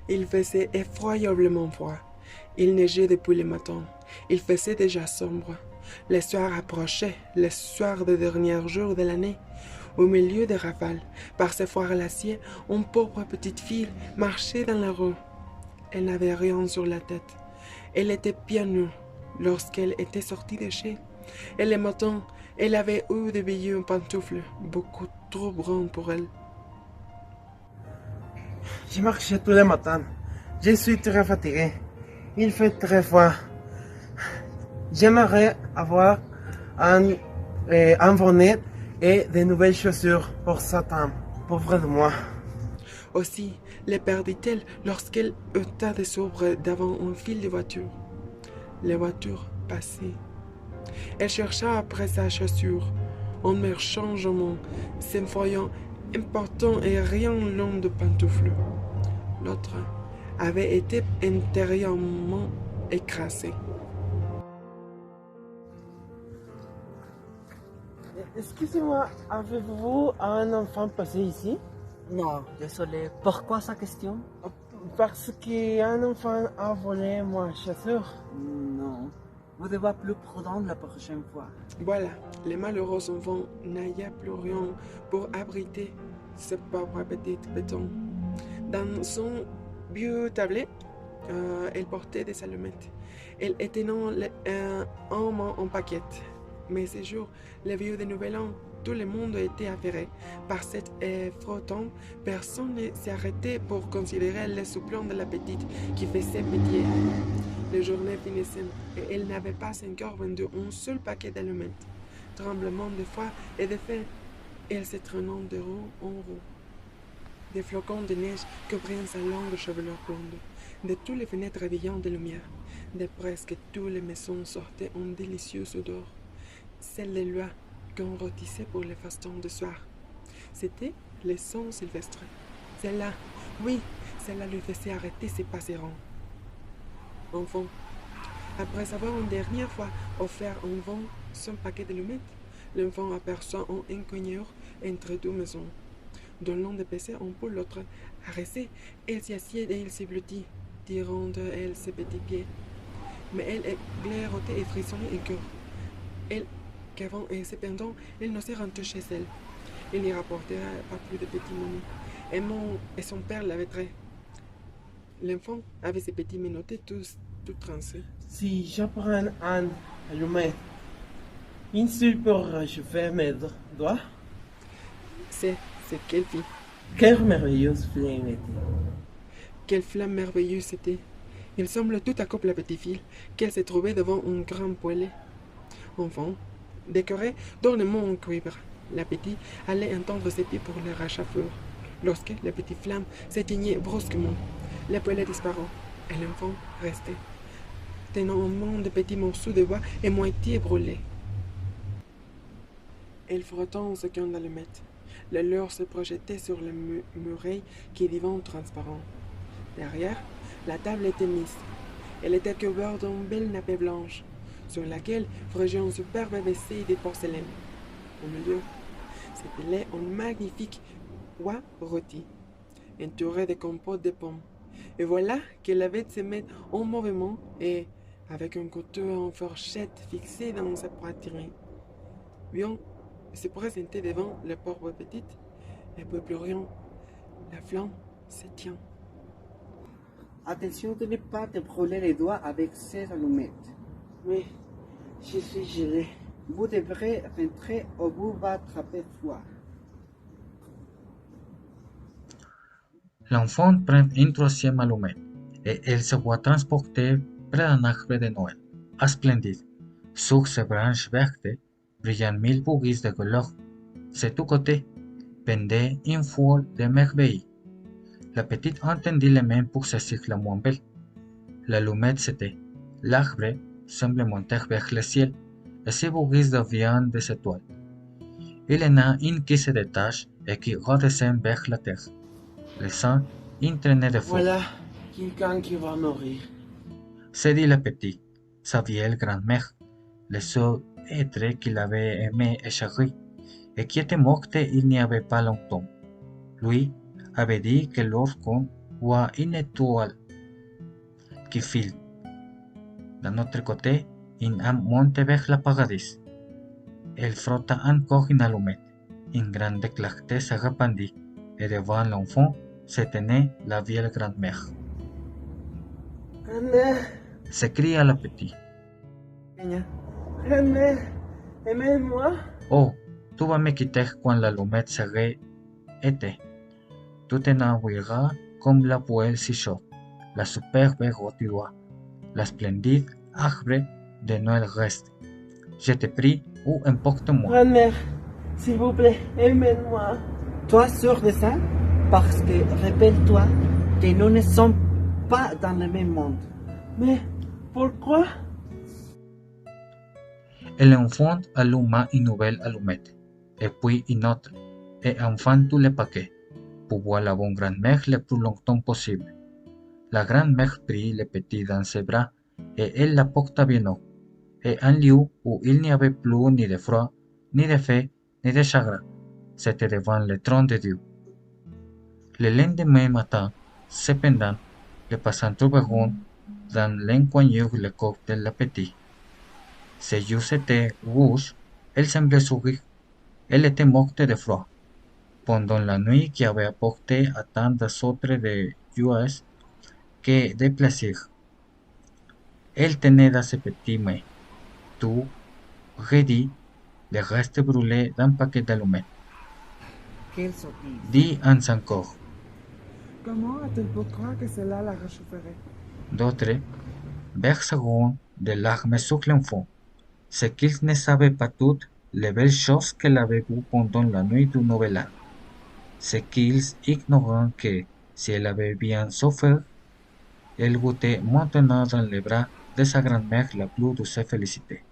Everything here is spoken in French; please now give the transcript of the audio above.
Il faisait effroyablement froid. Il neigeait depuis le matin. Il faisait déjà sombre. Le soir approchait, le soir des derniers jours de l'année. Au milieu des rafales, par ce froid glacier, une pauvre petite fille marchait dans la rue. Elle n'avait rien sur la tête. Elle était bien nue lorsqu'elle était sortie de chez. Et le matin, elle avait eu de vieilles pantoufles, beaucoup trop grandes pour elle. Je marche tous les matins. Je suis très fatigué. Il fait très froid. J'aimerais avoir un bonnet et de nouvelles chaussures pour Satan. Pauvre de moi. Aussi, les perdit-elle lorsqu'elle heurta de s'ouvrir devant un fil de voitures. Les voitures passaient. Elle chercha après sa chaussure, en marchant chemin, se voyant important et rien long de pantoufles. L'autre avait été intérieurement écrasée. Excusez-moi, avez-vous un enfant passé ici? Non, désolé. Pourquoi sa question? Parce qu'un enfant a volé ma chaussure. Non. Vous devez plus prudent la prochaine fois. Voilà, les malheureux enfants n'avaient plus rien pour abriter ce pauvre petit béton. Dans son vieux tablé, elle portait des allumettes. Elle était en main en paquette. Mais ce jour, le vieux de Nouvel An, tout le monde était affairé. Par cet frottant, personne ne s'arrêtait pour considérer le soupçon de la petite qui faisait pitié. Les journées finissaient et elle n'avait pas encore vendu un seul paquet d'allumettes. Tremblement de froid et de faim, elle se traînant de roue en roue. Des flocons de neige couvrirent sa longue chevelure blonde. De toutes les fenêtres brillantes de lumière, de presque toutes les maisons sortaient une délicieuse odeur. Celle des lois qu'on rôtissait pour les festons de soir. C'était le son sylvestre. Celle-là, oui, celle-là lui faisait arrêter ses passerons. Enfin, après avoir une dernière fois offert un vent son paquet d'allumettes, l'enfant aperçut un inconnu entre deux maisons. D'un long de PC, un pour l'autre, arrêté, elle s'y assied et il s'ébloutit, tirant de elle ses petits pieds. Mais elle glairotait et frissonnait encore. Elle, qu'avant et cependant, elle n'osait rentrer chez elle. Il n'y rapportait pas plus de petits menus. Et son père l'avait trait. L'enfant avait ses petits menottés tout trancés. Si je prends un allumette, une seule pour réchauffer mes doigts, C'est quelle fille. quelle merveilleuse flamme était. Quelle flamme merveilleuse c'était. Il semble tout à coup la petite fille qu'elle se trouvait devant un grand poêle. Enfant, décoré d'ornements en cuivre, la petite allait entendre ses pieds pour les réchauffer. Lorsque la petite flamme s'éteignait brusquement, le poêle disparut et l'enfant restait, tenant en main de petits morceaux de bois et moitié brûlés. Elle frottant un second d'allumette. Le leurre se projetait sur le muraille qui devint transparent. Derrière, la table était mise. Elle était couverte d'une belle nappe blanche, sur laquelle frégeait un superbe WC de porcelaine. Au milieu, s'étalait un magnifique oie rôti, entouré de compotes de pommes. Et voilà qu'elle avait se mettre en mouvement et, avec un couteau en fourchette fixé dans sa poitrine, vient se présenter devant la pauvre petite, et puis plus rien. La flamme s'éteint. Attention de ne pas te brûler les doigts avec ces allumettes. Mais je suis gelé. Vous devrez rentrer ou vous va attraper froid. L'enfant prend une troisième allumette et elle se voit transportée près d'un arbre de Noël, splendide. Sur ses branches vertes brillent mille bougies de couleur. De tous côtés pendait une foule de merveilles. La petite entendit les mains pour saisir la moins belle. L'allumette s'était. L'arbre semble monter vers le ciel et ses bougies deviennent des étoiles. Il y en a une qui se détache et qui redescend vers la terre, laissant une traînée de feu. Voilà quelqu'un qui va mourir. Se dit le petit, sa vieille grand-mère, le seul être qu'il avait aimé et chéri, et qui était morte il n'y avait pas longtemps. Lui avait dit que lorsqu'on Wa une étoile qui file. D'un autre côté, une âme monte vers le paradis. Elle frotta encore une allumette. Une grande clarté se répandit, et devant l'enfant se tenait la vieille grand-mère. Grand-mère, S'écria le petit. grand-mère, aimez-moi. Oh, tu vas me quitter quand l'allumette serait éteinte. Tu t'ennuieras comme la poêle si chaude, la superbe rôtie, la splendide arbre de Noël reste. Je te prie, ou emporte-moi. Grand-mère, s'il vous plaît, aimez-moi. Toi sûr de ça? Parce que rappelle-toi que nous ne sommes pas dans le même monde. Mais pourquoi? Et l'enfant alluma une nouvelle allumette, et puis une autre, et enfin tous les paquets, pour voir la bonne grand-mère le plus longtemps possible. La grand-mère prit le petit dans ses bras, et elle la porta bien haut, et un lieu où il n'y avait plus ni de froid, ni de faim, ni de chagrin. C'était devant le trône de Dieu. Le lendemain matin, cependant, les passants trouveront dans l'encoignure le corps de la petite. Ses yeux étaient rouges, elle semblait sourire. Elle était morte de froid. Pendant la nuit qui avait apporté à tant d'autres de joie que de plaisir. Elle tenait dans ses petites mains, tout ready, le reste brûlé d'un paquet d'allumettes. Quelle sottise. Dit un son corps. Comment a-t-elle pu croire que cela la réchaufferait? D'autres verseront des larmes sur l'enfant. Ce qu'ils ne savaient pas toutes les belles choses qu'elle avait vues pendant la nuit du Nouvel An. Ce qu'ils ignoraient que, si elle avait bien souffert, elle goûtait maintenant dans les bras de sa grand-mère la plus douce félicité.